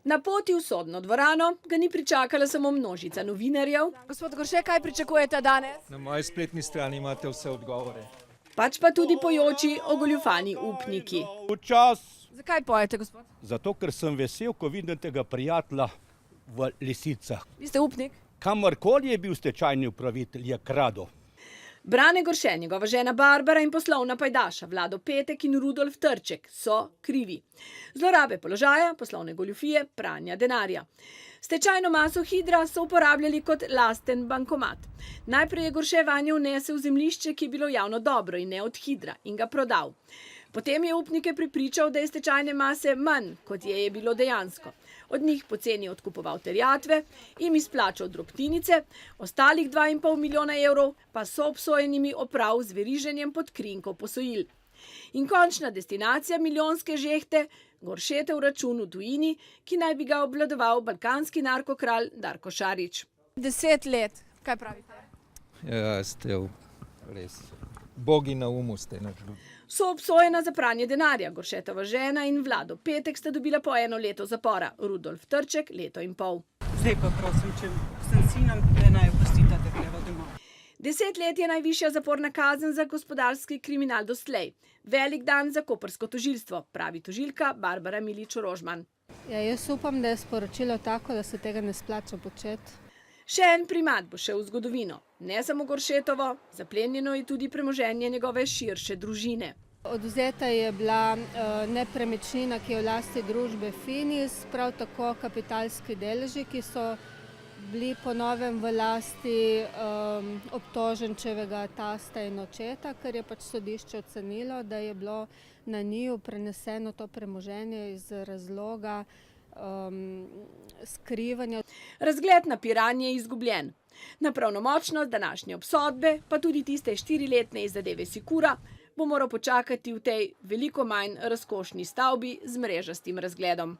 Na poti v sodno dvorano ga ni pričakala samo množica novinarjev, Gospod Gorše, kaj pričakujete danes? Na moji spletni strani imate vse odgovore. pač pa tudi pojoči ogoljufani upniki. Včas, Zakaj pojete, gospod? zato ker sem vesel, ko vidim tega prijatelja v Lisicah. Vi ste upnik? Kamorkoli je bil stečajni upravitelj, je krado. Brane Gorše, njegova žena Barbara in poslovna pajdaša Vlado Petek in Rudolf Trček so krivi. Zlorabe položaja, poslovne goljufije, pranja denarja. Stečajno maso Hidra so uporabljali kot lasten bankomat. Najprej je Gorše vanjo vnesel zemljišče, ki je bilo javno dobro in ne od Hidra, in ga prodal. Potem je upnike prepričal, da je stečajne mase manj, kot je bilo dejansko. Od njih poceni odkupoval terjatve, jim izplačal drobtinice, ostalih 2,5 milijona evrov pa so obsojenimi oprav z veriženjem pod krinko posojil. In končna destinacija milijonske žehte, Goršetev račun v tujini, ki naj bi ga obvladoval balkanski narkokralj Darko Šarić. 10 let. Kaj pravite? Ja, ste res. Bogi na umu ste. So obsojena za pranje denarja. Goršetova žena in Vlado Petek sta dobila po 1 leto zapora, Rudolf Trček 1,5 leta. Zdaj pa prosim, če sem sinom, da naj opustita, da greva domov. 10 let je najvišja zaporna kazen za gospodarski kriminal doslej. Velik dan za koprsko tožilstvo, pravi tožilka Barbara Milič-Rožman. Ja, jaz upam, da je sporočilo tako, da se tega ne splača početi. Še en primat bo šel v zgodovino. Ne samo Goršetovo, zaplenjeno je tudi premoženje njegove širše družine. Odvzeta je bila nepremičnina, ki je v lasti družbe Finis, prav tako kapitalski deleži, ki so bili po novem v lasti obtoženčevega tasta in očeta, ker je pač sodišče ocenilo, da je bilo na njiju preneseno to premoženje iz razloga skrivanja. Razgled na Piran je izgubljen. Na pravnomočnost današnje obsodbe, pa tudi tiste 4-letne iz zadeve Sikura, bo moral počakati v tej veliko manj razkošni stavbi z mrežastim razgledom.